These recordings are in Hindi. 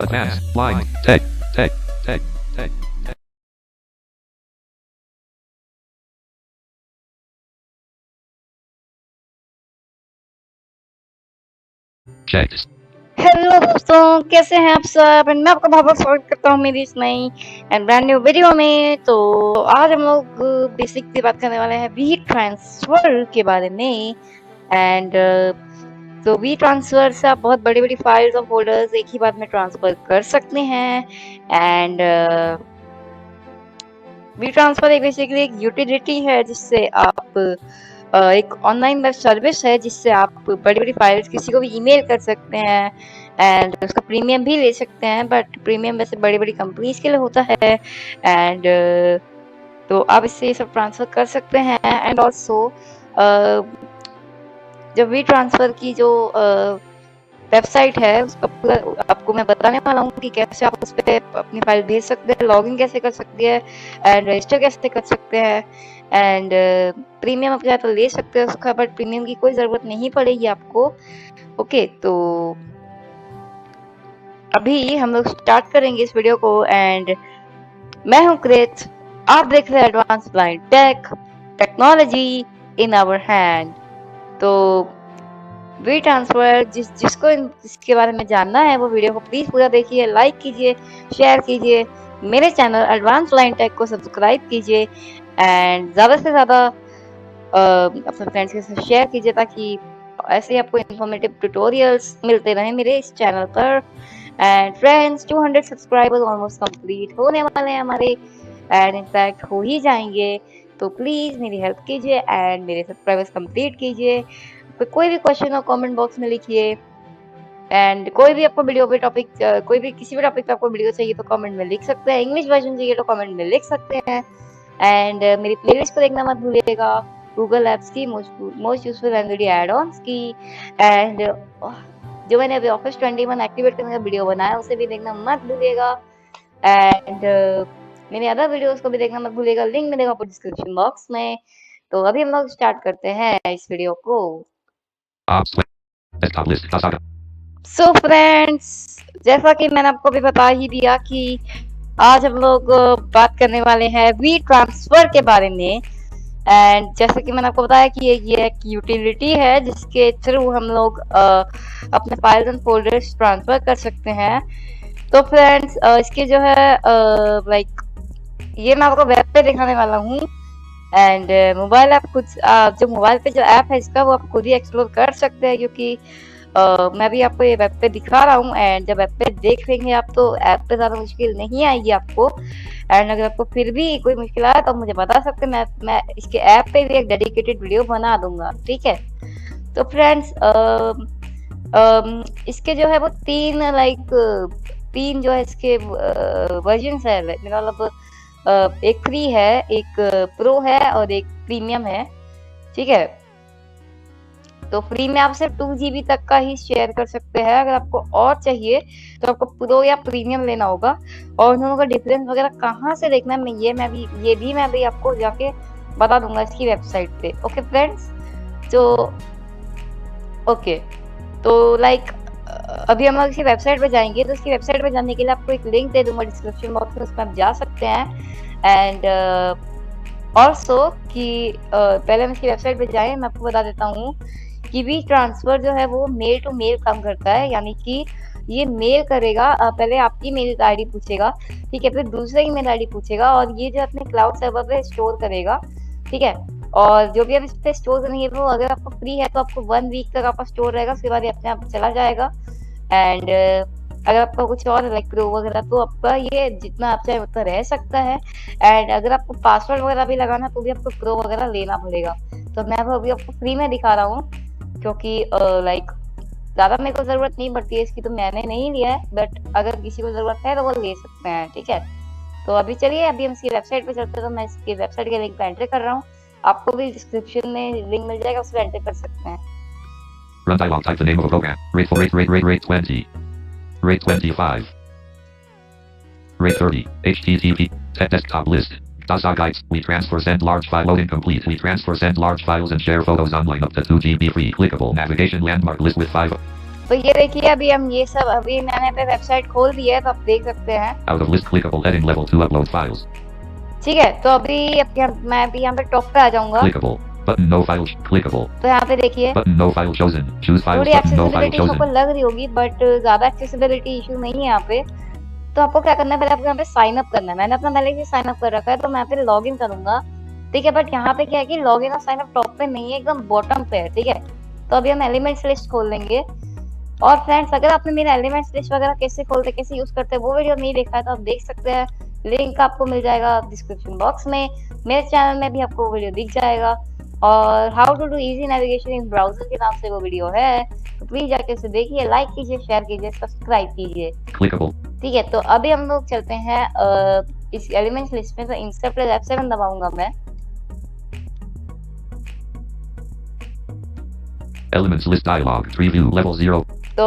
Advanced. Line. Tech. Tech. Tech. Tech. Checked. Hello दोस्तों, कैसे हैं आप सब। एंड मैं आपका बहुत बहुत स्वागत करता हूँ मेरी इस नई एंड ब्रांड न्यू वीडियो में। तो आज हम लोग बेसिकली बात करने वाले हैं वी ट्रांसफर के बारे में। एंड तो वी ट्रांसफर से आप बहुत बड़ी बड़ी फाइल्स और फोल्डर्स एक ही बार में ट्रांसफर कर सकते हैं। एंड वी ट्रांसफर एक बेसिकली एक यूटिलिटी है जिससे आप एक ऑनलाइन वेब सर्विस है जिससे आप बड़ी बड़ी फाइल्स किसी को भी ईमेल कर सकते हैं एंड उसका प्रीमियम भी ले सकते हैं। बट प्रीमियम वैसे बड़ी बड़ी कंपनीज के लिए होता है। एंड तो आप इससे ये सब ट्रांसफर कर सकते हैं। एंड ऑल्सो जब वी ट्रांसफर की जो वेबसाइट है उसका पूरा आपको मैं बताने वाला हूँ कि कैसे आप उस पर अपनी फाइल भेज सकते हैं, लॉगिन कैसे कर सकते हैं एंड रजिस्टर कैसे कर सकते हैं। एंड प्रीमियम आप चाहे तो ले सकते हैं उसका, बट प्रीमियम की कोई ज़रूरत नहीं पड़ेगी आपको। ओके, तो अभी हम लोग स्टार्ट करेंगे इस वीडियो को। एंड मैं हूँ क्रित, आप देख रहे हैं advance blind tech, technology in our hand. तो वी ट्रांसफर जिसको इसके बारे में जानना है वो वीडियो को प्लीज पूरा देखिए, लाइक कीजिए, शेयर कीजिए, मेरे चैनल एडवांस लाइन टेक को सब्सक्राइब कीजिए एंड ज़्यादा से ज़्यादा अपने फ्रेंड्स के साथ शेयर कीजिए ताकि ऐसे ही आपको इन्फॉर्मेटिव ट्यूटोरियल्स मिलते रहे मेरे इस चैनल पर। And friends, 200 subscribers almost complete होने वाले हैं हमारे, एंड इनफैक्ट हो ही जाएंगे। तो प्लीज़ मेरी हेल्प कीजिए एंड मेरे सब्सक्राइबर्स कंप्लीट कीजिए। तो कोई भी क्वेश्चन हो कमेंट बॉक्स में लिखिए। एंड कोई भी आपको वीडियो पे टॉपिक, कोई भी किसी भी टॉपिक पे आपको वीडियो चाहिए तो कमेंट में लिख सकते हैं। इंग्लिश वर्जन चाहिए तो कमेंट में लिख सकते हैं। एंड मेरी प्लेलिस्ट को देखना मत भूलिएगा, गूगल एप्स की, मोस्ट यूजफुल एनवीडिया एडॉन्स की। एंड जो मैंने अभी ऑफिस 21 एक्टिवेट करने का वीडियो बनाया उसे भी देखना मत भूलिएगा। एंड मेरे अदर वीडियोस को भी देखना मत भूलिएगा, लिंक मिलेगा आपको डिस्क्रिप्शन बॉक्स में। तो अभी हम लोग स्टार्ट करते हैं इस वीडियो को। सो फ्रेंड्स, जैसा कि मैंने आपको भी बता ही दिया कि आज हम लोग बात करने वाले हैं वी ट्रांसफर के बारे में। एंड जैसे कि मैंने आपको बताया कि ये एक यूटिलिटी है जिसके थ्रू हम लोग अपने फाइल्स एंड फोल्डर्स ट्रांसफर कर सकते हैं। तो फ्रेंड्स, इसके जो है लाइक ये मैं आपको वेब पे दिखाने वाला हूँ। एंड मोबाइल ऐप खुद जो मोबाइल पे जो ऐप है इसका वो आप खुद ही एक्सप्लोर कर सकते हैं, क्योंकि मैं भी आपको ये वेब पे दिखा रहा हूँ। एंड जब वेब पे देख लेंगे आप तो ऐप पे ज़्यादा मुश्किल नहीं आएगी आपको। एंड अगर आपको फिर भी कोई मुश्किल आए तो मुझे बता सकते हैं, मैं इसके ऐप पे भी एक डेडिकेटेड वीडियो बना दूंगा, ठीक है। तो फ्रेंड्स, इसके जो है वो तीन जो है इसके वर्जन्स है। मेरा मतलब एक फ्री है, एक प्रो है और एक प्रीमियम है, ठीक है। तो फ्री में आप सिर्फ 2 GB तक का ही शेयर कर सकते हैं। अगर आपको और चाहिए तो आपको प्रो या प्रीमियम लेना होगा। और दोनों का डिफरेंस वगैरह कहाँ से देखना है मैं भी आपको जाके बता दूंगा इसकी वेबसाइट पे। ओके फ्रेंड्स, तो लाइक अभी हम लोग इसकी वेबसाइट पे जाएंगे। तो इसकी वेबसाइट पे जाने के लिए आपको एक लिंक दे दूंगा डिस्क्रिप्शन बॉक्स में, उस पर आप जा सकते हैं। एंड ऑल्सो कि पहले हम इसकी वेबसाइट पे जाएं, मैं आपको बता देता हूँ कि वी ट्रांसफर जो है वो मेल टू मेल काम करता है। यानी कि ये मेल करेगा, पहले आपकी मेल आईडी पूछेगा, ठीक है, फिर दूसरे की मेल आईडी पूछेगा और ये जो अपने क्लाउड सर्वर पे स्टोर करेगा, ठीक है। और जो भी आप इस पे स्टोर करेंगे वो अगर आपको फ्री है तो आपको 1 वीक तक आपका स्टोर रहेगा, उसके बाद ये अपने आप चला जाएगा। एंड अगर आपका कुछ और लाइक प्रो वगैरह तो आपका ये जितना आप चाहे उतना रह सकता है। एंड अगर आपको पासवर्ड वगैरह भी लगाना तो भी आपको प्रो वगैरह लेना पड़ेगा। तो मैं अभी आपको फ्री में दिखा रहा हूँ क्योंकि लाइक ज़्यादा मेरे को ज़रूरत नहीं पड़ती है इसकी, तो मैंने नहीं लिया है। बट अगर किसी को ज़रूरत है तो वो ले सकते हैं, ठीक है। तो अभी चलिए अभी हम इसकी वेबसाइट पे चलते हैं। तो मैं इसकी वेबसाइट के लिंक पे एंटर कर रहा हूँ, आपको भी डिस्क्रिप्शन में लिंक मिल जाएगा, उस पर एंटर कर सकते हैं। Run dialog. Type the name of a program. Rate 20. Rate 25. Rate 30. HTTP. Set desktop list. DASA guides. We transfer send large file loading complete. We transfer send large files and share photos online up to 2 GB free. Clickable navigation landmark list with 5. तो ये देखिए अभी हम ये सब अभी मैंने पे वेबसाइट खोल दी है तो आप देख सकते हैं। Out of list clickable heading level 2 upload files. ठीक है, तो अभी मैं अभी यहाँ पे टॉप पे आ जाऊंगा। Clickable. Button no file clickable. तो यहाँ पे देखिए Button no file chosen. Choose files थोड़ी button no file एक्सेसिबिलिटी सबको chosen. लग रही होगी बट ज्यादा एक्सेसिबिलिटी इशू नहीं है यहाँ पे। तो आपको क्या करना है, पहले आपको यहाँ पे साइन अप करना है। मैंने अपना पहले से साइन अप कर रखा है तो मैं यहाँ पे लॉग इन करूंगा। ठीक है, बट यहाँ पे क्या है कि लॉग इन और साइन अप टॉप पे नहीं है, एकदम बॉटम पे है। ठीक है, तो अभी हम एलिमेंट्स लिस्ट खोल लेंगे। और फ्रेंड्स अगर आपने मेरा एलिमेंट्स लिस्ट वगैरह कैसे खोलते कैसे यूज करते हैं वो वीडियो नहीं देखा है तो आप देख सकते हैं, लिंक आपको मिल जाएगा डिस्क्रिप्शन बॉक्स में। मेरे चैनल में भी आपको वीडियो दिख जाएगा और how to do easy navigation in browser के नाम से वो वीडियो है, तो प्लीज जाके उसे देखिए, लाइक कीजिए, शेयर कीजिए, सब्सक्राइब कीजिए। Clickable. ठीक है, तो अभी हम लोग चलते हैं इस एलिमेंट्स लिस्ट में। तो इंसर्ट प्लस F7 दबाऊंगा मैं। Elements list dialog. Preview level 0. तो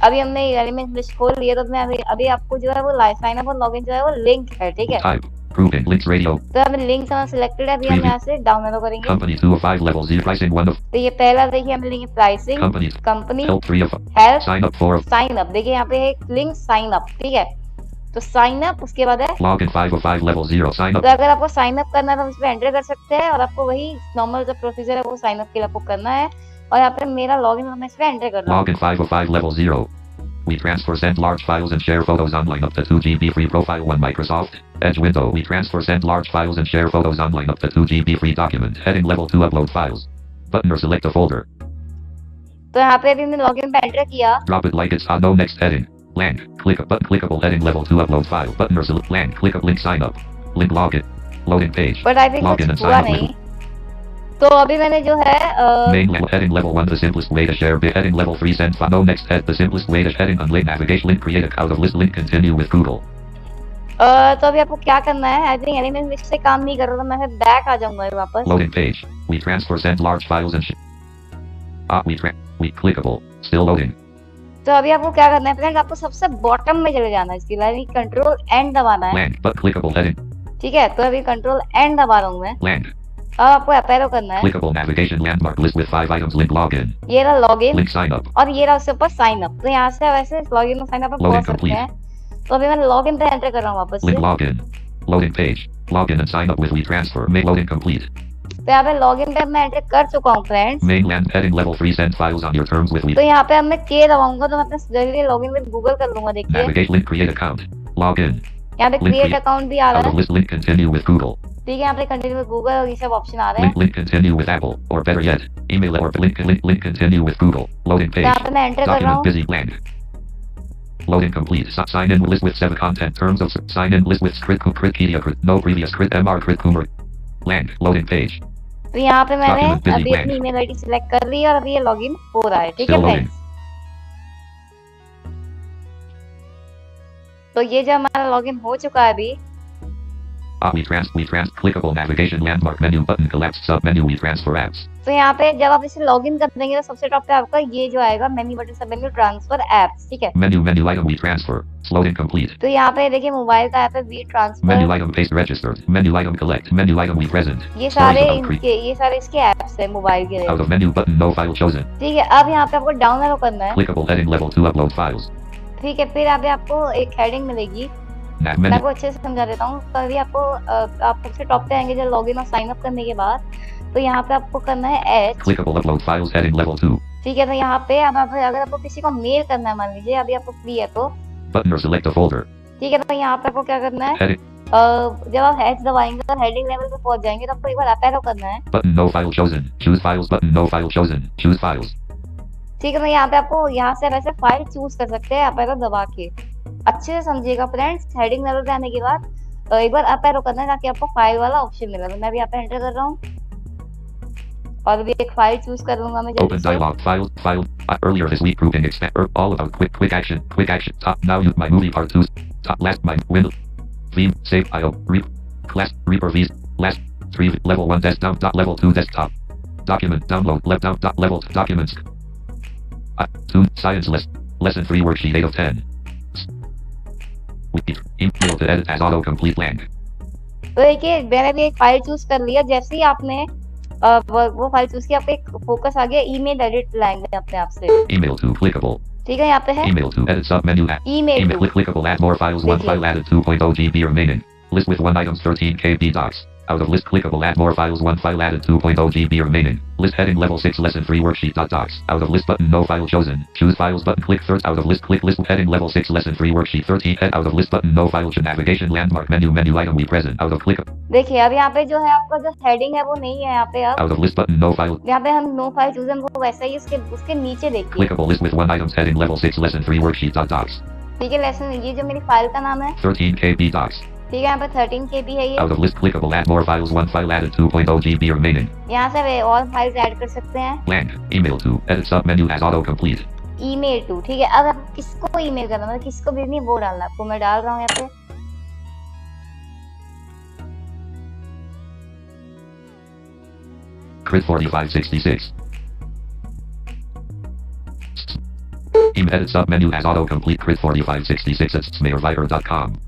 अभी हमने एलिमेंट लिस्ट खोल लिया तो मैं अभी आपको जो है वो साइन अप और लॉगिन जो है वो लिंक है। ठीक है, Type. Grouping links radio. तो हमें लिंक सिलेक्टेड है, अभी हम यहाँ से डाउनलोड करेंगे। Company 2 of 5 level 0. Pricing 1 of. तो ये पहला देखिए हमें लेंगे pricing, Companies. Company, Help 3 of. Help, Sign up 4 of. Sign up. देखिए यहाँ पे एक लिंक साइन अप। ठीक है, तो साइन अप उसके बाद है Login 5 of 5 level 0. Sign up. तो अगर आपको साइन अप करना है तो हम इस पे एंटर कर सकते हैं और आपको वही नॉर्मल जो प्रोसीजर है वो साइन अप के लिए आपको करना है। और यहाँ पे मेरा लॉगिन मैं इस पे एंटर कर रहा हूँ। Login 5 of 5 level 0. We transfer send large files and share photos online up to 2 GB free profile 1 Microsoft Edge window. We transfer send large files and share photos online up to 2 GB free document. Heading level 2 upload files. Button or select a folder. तो यहाँ पे अभी हमने लॉगिन पे एंटर किया। Drop it like it's on no next heading. Land. Click a button. Clickable heading level 2 upload file. Button or select land. Click up link sign up. Link login. Loading page. But I think Login and हुआ sign up नहीं। with तो अभी मैंने जो है main level heading level 1 the simplest way to share bit heading level 3 send file no next head the simplest way to heading on link navigation link create a out of list link continue with Google. तो अभी आपको क्या करना है, आई थिंक एलिमेंट लिस्ट से काम नहीं कर रहा तो मैं फिर बैक आ जाऊंगा वापस। Loading page. We transfer send large files and we clickable still loading. तो अभी आपको क्या करना है फ्रेंड्स, आपको सबसे बॉटम में चले जाना है, इसके लिए कंट्रोल एंड दबाना है। Land but clickable heading. ठीक है, तो अभी कंट्रोल एंड दबा रहा हूँ मैं। Land. अब आपको अपेरो करना है। Clickable navigation landmark list with 5 items link login. ये रहा लॉगिन Link sign up. और ये रहा उसके ऊपर साइन अप। तो यहाँ से वैसे लॉगिन और साइन अप Loading पहुंच सकते हैं। तो अभी मैं लॉगिन पे एंटर कर रहा हूँ वापस Link से। login. Loading page. Login and sign up with WeTransfer. Make loading complete. तो यहाँ पे लॉगिन पे मैं एंटर कर चुका हूँ friends. Mainland heading level 3 send files on your terms with तो We. यहाँ पे अब मैं के दबाऊंगा तो मैं अपने जरिए लॉगिन विद गूगल कर लूंगा। देखिए Navigate link create account. Login. यहाँ पे Link क्रिएट create. अकाउंट भी आ Out रहा of है। list link continue with Google. ठीक है, यहाँ पे कंटिन्यू विद गूगल और ये सब ऑप्शन आ रहे हैं। Link continue with Apple or better yet email or link continue with Google. Loading तो page. यहाँ पे मैं एंटर कर रहा Document हूँ। busy blank. Loading complete. Sign in list with 7 content terms of sign in list with Critpedia no previous Crit MR Crit Coomer. Land. Loading page. तो यहाँ पे मैंने Document busy अभी blank. अपनी ईमेल आईडी सिलेक्ट कर ली और अभी ये लॉगिन हो रहा है। ठीक है Still loading. फ्रेंड्स, तो ये जो हमारा लॉगिन हो चुका है अभी। We trans clickable navigation landmark menu button collapsed sub menu we transfer apps. तो यहाँ पे जब आप इसे लॉगिन कर देंगे तो सबसे टॉप पे आपका ये जो आएगा मेन्यू बटन सब मेन्यू ट्रांसफर एप्स। ठीक है, Menu item we transfer. Loading complete. तो यहाँ पे देखिए मोबाइल का ऐप है वी Menu transfer. item paste registered. Menu item collect. Menu item we present. ये Stories सारे इसके ऐप्स है मोबाइल के Out लिए। of menu button no file chosen. ठीक है, अब यहाँ पे आपको डाउनलोड करना है। Clickable heading level 2 upload files. ठीक है, फिर अभी आपको एक हेडिंग मिलेगी। मैं Menu आपको अच्छे से समझा देता हूँ। तो अभी आपको आप सबसे टॉप पे आएंगे जब लॉगिन और साइन अप करने के बाद, तो यहाँ पे आपको करना है H. clickable upload files heading level 2. ठीक है, तो यहाँ पे अब अगर आपको किसी को मेल करना है, मान लीजिए अभी आपको फ्री है तो Button or select a folder. ठीक है, तो यहाँ पे आपको क्या करना है, Heading. जब आप हैच दबाएंगे तो हेडिंग लेवल पे पहुंच जाएंगे तो आपको एक बार अपेरो करना है। Button no file chosen. Choose files button no file chosen. Choose files. ठीक है, तो यहाँ पे आपको यहाँ से वैसे फाइल चूज कर सकते हैं अपेरो दबा के। अच्छे से समझिएगा फ्रेंड्स, हेडिंग लेवल पे आने के बाद एक बार अपेरो करना है ताकि आपको फाइल वाला ऑप्शन मिले। तो मैं भी यहाँ पे एंटर कर रहा हूँ और अभी एक फाइल चूज कर लूंगा मैं Open dialog file earlier this week grouping expand all about quick action top now you my movie part 2 top last my window theme save IO class reaper v's last 3 level 1 desktop dot level 2 desktop document download left out dot level documents 2 science lesson 3 worksheet 8 of 10 email to edit as auto complete blank. तो देखिए मैंने भी एक फाइल चूज कर लिया। जैसे ही आपने वो फाइल चूज की, आपको एक फोकस आ गया, ईमेल एडिट लाएंगे अपने आप से। Email to clickable. ठीक है, यहाँ पे है Email to edit sub menu. email to clickable add more files. One देखिए। file added 2.0 GB remaining. List with one items 13 KB docs. Out of list clickable add more files. One file added 2.0 GB remaining. List heading level 6 lesson 3 worksheet docs. Out of list button no file chosen. Choose files button click third. Out of list click list heading level 6 lesson 3 worksheet 13 head. Out of list button no file navigation landmark menu item we present. Out of click. देखिए अब यहाँ पे जो है आपका जो हेडिंग है वो नहीं है यहाँ पे। अब Out of list button no file. यहाँ पे हम नो फाइल चूजन वो वैसा ही उसके नीचे देखिए Clickable list with one items heading level 6 lesson 3 worksheet docs. ठीक है, लेसन ये जो मेरी फाइल का नाम है 13 KB docs. ठीक है, यहाँ पे 13 KB है ये। Out of list clickable add more files. One file added 2.0 GB remaining. यहाँ से वे और फाइल्स ऐड कर सकते हैं। Blank. Email to edit sub menu as auto complete. Email to, ठीक है। अब आप किसको ईमेल करना, मतलब किसको भेजनी है वो डालना आपको। मैं डाल रहा हूँ यहाँ पे Crit 4566. Email edit sub menu as auto complete. Crit 4566 at smearviper.com.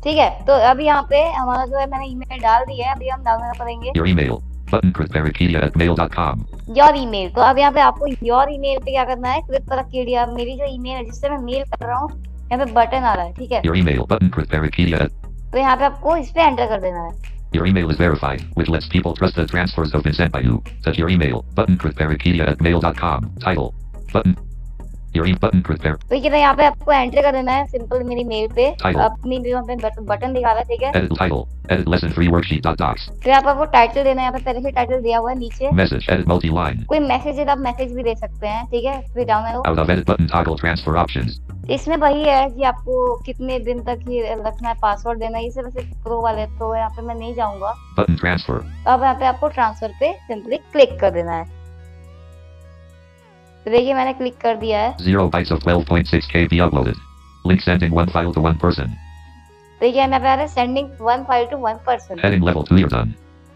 ठीक है। तो अब यहाँ पे हमारा जो है मैंने ईमेल डाल दिया है, अभी हम डालना करेंगे Your email button critparakedia@mail.com. Your email. तो अब यहाँ पे आपको योर ईमेल पे क्या करना है, क्लिक पर मेरी जो ईमेल है जिससे मैं मेल कर रहा हूँ, यहाँ पे बटन आ रहा है, ठीक है। Your email button critparakedia. तो यहाँ पे आपको इस पे एंटर कर देना है। Your email is verified, which lets people trust that transfers have been sent by you. Set your email button critparakedia@mail.com. Title button. Your button prepare. तो ये यहाँ पे आपको एंटर कर देना है सिंपल मेरी मेल पे। Title. अपनी यहाँ पे बटन दिखा रहा है, ठीक है। Edit title. Edit lesson 3 worksheet docs. तो यहाँ पर वो टाइटल देना है, यहाँ पे पहले से टाइटल दिया हुआ है नीचे। Message. Edit multi-line. कोई मैसेज है तो आप मैसेज भी दे सकते हैं, ठीक है। फिर down arrow. Out of edit button toggle transfer options. इसमें वही है कि आपको कितने दिन तक ही रखना है, पासवर्ड देना है, ये सब वैसे प्रो वाले, तो यहाँ पे मैं नहीं जाऊंगा। Button transfer. अब यहाँ पे आपको ट्रांसफर पे सिंपली क्लिक कर देना है। तो देखिए मैंने क्लिक कर दिया है। 0 bytes of 12.6 KB uploaded. Link sending one file to one person. देखिए यहाँ पे आ रहा है sending one file to one person. Heading level 2 you're done.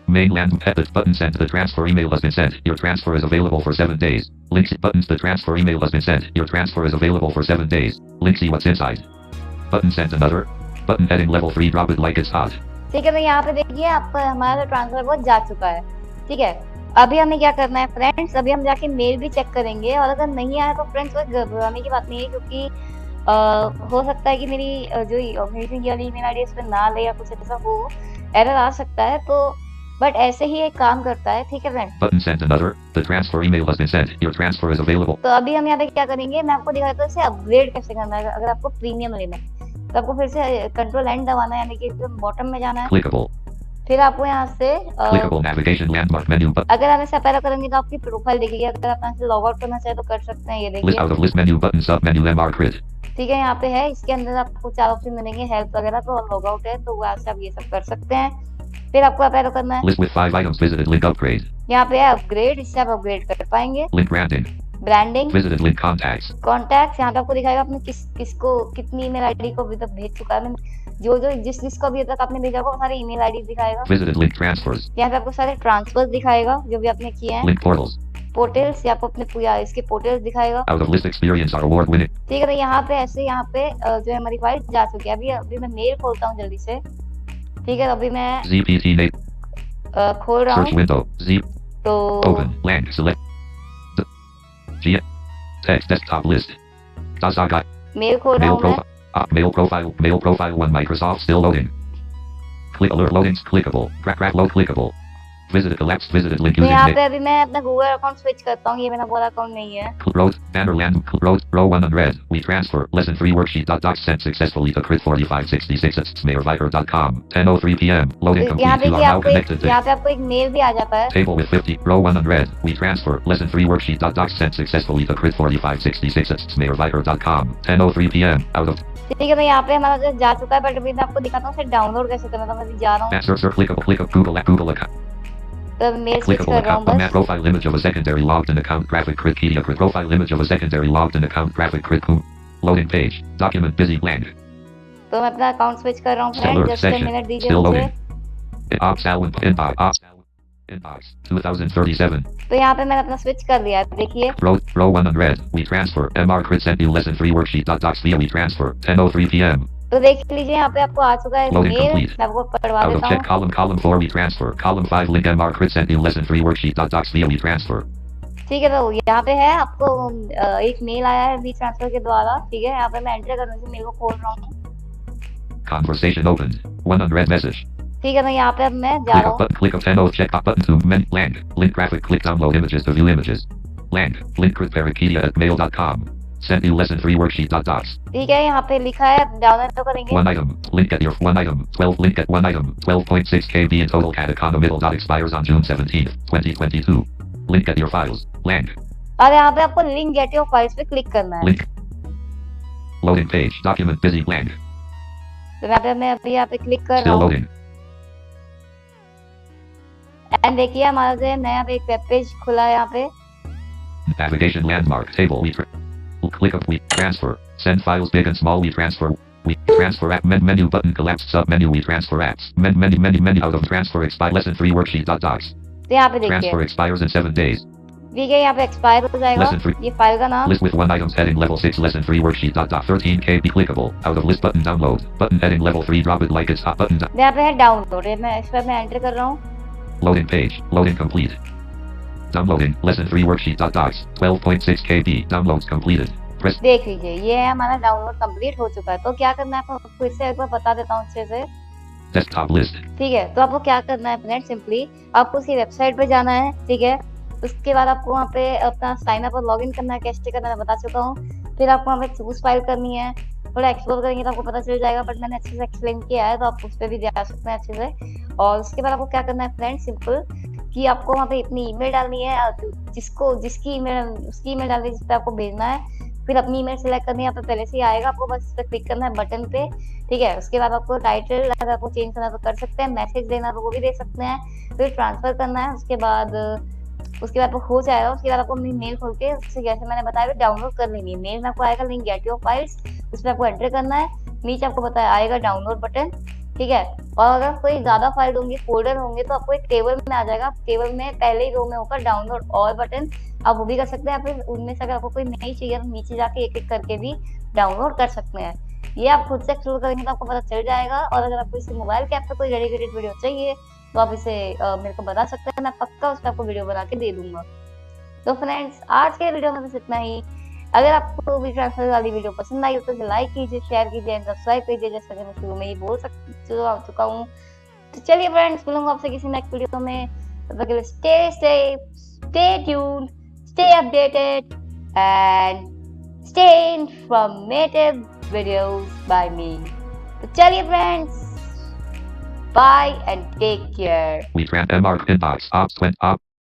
Mainland edit button sent. The transfer email has been sent. Your transfer is available for 7 days. Links buttons. The transfer email has been sent. Your transfer is available for 7 days. Link see what's inside. Button sent another. Button heading level 3 drop it like it's hot. ठीक है, तो यहाँ पे देखिए आपका हमारा ट्रांसफर बहुत जा चुका है, ठीक है। अभी हमें क्या करना है फ्रेंड्स, अभी हम जाके मेल भी चेक करेंगे, और अगर नहीं आया तो फ्रेंड्स कोई घबराने की बात नहीं है, क्योंकि हो सकता है कि मेरी जो मेरी वाली ईमेल आईडी इस पे ना ले या कुछ ऐसा हो, एरर आ सकता है। तो बट ऐसे ही एक काम करता है, ठीक है friends. Button sent another. The transfer email has been sent. Your transfer is available. तो अभी हम यहाँ पे क्या करेंगे, मैं आपको दिखाता हूँ इसे अपग्रेड कैसे करना है। अगर आपको प्रीमियम लेना है तो आपको फिर से कंट्रोल एंड दबाना है, यानी कि बॉटम में जाना है। Clickable. फिर आपको यहाँ से Clickable navigation landmark menu. अगर आप ऐसा पहले करेंगे तो आपकी प्रोफाइल दिखेगी। अगर आप यहाँ से लॉग आउट करना चाहे तो कर सकते हैं, ये List देखिए, out of list menu button sub menu MR crit. ठीक है। यहाँ पे है, इसके अंदर आपको 4 ऑप्शन मिलेंगे, हेल्प वगैरह, तो लॉग आउट है तो वहाँ से आप ये सब कर सकते हैं। फिर आपको आप ऐरो करना है, List with 5 items visited link upgrade. यहाँ पे है अपग्रेड, इससे आप अपग्रेड कर पाएंगे। Link branding. Branding, Visited link contacts. Contacts, यहाँ पे आपको दिखाएगा आपने किसको कितनी ईमेल आईडी को अभी तक भेज चुका है। जो जिसको अभी तक आपने भेजा वो सारे ईमेल आईडी दिखाएगा। Visited link transfers. यहाँ पे आपको सारे ट्रांसफर दिखाएगा जो भी आपने किए हैं। Link portals. पोर्टल्स, यहाँ पे अपने पूरा इसके पोर्टल्स दिखाएगा। Out of list experience are award winning. ठीक है, तो यहाँ पे ऐसे यहाँ पे जो है हमारी फाइल जा चुकी है। अभी मैं मेल खोलता हूँ जल्दी से, ठीक है। अभी मैं ZPT name. खोल रहा Search हूँ, window. Z. तो Open. Blank. Select. G. Text desktop list. Dasagai. Mail खोल रहा Mail हूँ मैं। profile. Mail profile. Mail profile 1 Microsoft still loading. Click alert loadings clickable. Crack load clickable. Visited elapsed visited link तो using यहाँ name. पे अभी मैं अपना गूगल अकाउंट स्विच करता हूँ, ये मेरा गूगल अकाउंट नहीं है। Road, banner land, row 1 unread. We transfer, lesson 3 worksheet docs sent successfully to crit 4566 at smearviper.com. 10:03 p.m. Loading तो यहाँ complete. पे You are now connected to यहाँ पे आपको एक मेल भी आ जाता है। table with 50, row 1 unread. We transfer, lesson 3 worksheet docs sent successfully to crit 4566 at smearviper.com. 10:03 p.m. Out of ठीक है, तो यहाँ पे हमारा जो जा चुका है, बट अभी मैं आपको दिखाता हूँ फिर डाउनलोड कैसे करना। तो मैं अभी जा रहा हूँ, answer clickable Google account. तो मेल स्विच Clickable कर रहा हूँ account. बस। Profile image of a secondary logged in account graphic Critpedia crit. Profile image of a secondary logged in account graphic crit. Loading page. Document busy blank. तो मैं अपना अकाउंट स्विच कर रहा हूँ friend, Alert just 10 section. Minute दीजिए Still मुझे। loading. Ops Allen inbox. Inbox 2037. तो यहाँ पे मैंने अपना स्विच कर लिया है, देखिए। Row 1 unread. We transfer. MR crit sent you lesson 3 worksheet docs via we transfer. 10:03 p.m. तो तो देख लीजिए यहाँ पे आपको आ चुका है Loading मेल, complete. मैं आपको पढ़वा Out of देता check हूँ। column 4 we transfer. Column 5 link MR crit sent you lesson 3 worksheet docs via we transfer. ठीक है, तो यहाँ पे है आपको एक मेल आया है वी ट्रांसफर के द्वारा। ठीक है, यहाँ पे मैं एंटर करने से मेल को खोल रहा हूँ। Conversation opened. 1 unread message. ठीक है, तो यहाँ पे अब मैं जा Click रहा up हूँ। button. Click of 10 oath check up button to men land. Link graphic. Click download images to view images. Land. Link crit Wikipedia at mail.com. Send you lesson 3 worksheet docs. ठीक है, यहाँ पे लिखा है डाउनलोड तो करेंगे। 1 item. Link at your 1 item. 12 link at 1 item. 12.6 KB in total cat economiddle dot expires on June 17th, 2022. Link at your files. Land. और यहाँ पे आपको लिंक गेट योर फाइल्स पे क्लिक करना है। Link. Loading page. Document busy land. तो यहाँ पे मैं अभी यहाँ पे क्लिक कर रहा Still हूँ loading. एंड देखिए हमारा जो है नया एक वेब पेज खुला है यहाँ पे। Navigation landmark table. Click up we transfer. Send files big and small we transfer. We transfer app menu button collapsed sub menu we transfer apps. Menu out of transfer expire lesson 3 worksheet docs. तो यहाँ पे Transfer देखिए expires in 7 days. ठीक है, यहाँ पे एक्सपायर हो जाएगा Lesson 3. ये फाइल का नाम। List with 1 items heading level 6 lesson 3 worksheet dot 13 KB clickable. Out of list button download. Button heading level 3 drop it like it's hot button. यहाँ पे है डाउनलोड, मैं इस पर मैं एंटर कर रहा हूँ। Loading page. Loading complete. Downloading lesson 3 worksheet docs. 12.6 KB. Downloads completed. Press देख लीजिए ये है हमारा डाउनलोड कंप्लीट हो चुका है। तो क्या करना है आपको फिर से एक बार बता देता हूँ अच्छे से। desktop list. ठीक है, तो आपको क्या करना है फ्रेंड, सिंपली आपको उसकी वेबसाइट पे जाना है। ठीक है, उसके बाद आपको वहाँ पे अपना साइन अप और लॉगिन करना है, कैसे करना है बता चुका हूँ। फिर आपको वहाँ पे चूज फाइल करनी है, थोड़ा एक्सप्लोर करेंगे तो आपको पता चल जाएगा, बट मैंने अच्छे से एक्सप्लेन किया है तो आप उस पर भी जा सकते हैं अच्छे से। और उसके बाद आपको क्या करना है फ्रेंड, सिंपल कि आपको वहाँ पे इतनी ईमेल डालनी है, जिसकी ईमेल उसकी ईमेल डालनी है जिस पे आपको भेजना है। फिर अपनी ईमेल सेलेक्ट करनी है, यहाँ पे पहले से ही आएगा, आपको बस इस पे क्लिक करना है बटन पे। ठीक है, उसके बाद आपको टाइटल अगर आपको चेंज करना तो कर सकते हैं, मैसेज देना तो वो भी दे सकते हैं, फिर ट्रांसफर करना है। उसके बाद आपको हो जाएगा। उसके बाद आपको अपनी मेल खोल के उससे जैसे मैंने बताया डाउनलोड कर लेनी है। मेल में आपको आएगा लिंक गेट योर फाइल्स, उसमें आपको एंटर करना है, नीचे आपको बताया आएगा डाउनलोड बटन। ठीक है, और अगर कोई ज्यादा फाइल होंगी फोल्डर होंगे तो आपको एक टेबल में आ जाएगा, टेबल में पहले ही रो में होकर डाउनलोड और बटन, आप वो भी कर सकते हैं। फिर उनमें से अगर आपको कोई नहीं चाहिए तो नीचे जाके एक एक करके भी डाउनलोड कर सकते हैं। ये आप खुद से एक्सप्लोर करेंगे तो आपको पता चल जाएगा। और अगर आपको इसे मोबाइल के ऐप पे कोई डेडिकेटेड वीडियो चाहिए तो आप इसे मेरे को बता सकते हैं, मैं पक्का उस पर आपको वीडियो बना के दे दूंगा। तो फ्रेंड्स आज के वीडियो में बस इतना ही। अगर आपको वी ट्रांसफर वाली वीडियो पसंद आई तो इसे लाइक कीजिए, शेयर कीजिए एंड सब्सक्राइब कीजिए, जैसा कि मैं शुरू में ही बोल चुका हूँ। तो चलिए फ्रेंड्स, मिलूंगा आपसे किसी नेक्स्ट वीडियो में। तब तक के लिए stay safe, stay tuned, stay updated and stay informative videos by me. तो चलिए friends, bye and take care. We grant MR inbox ops went up.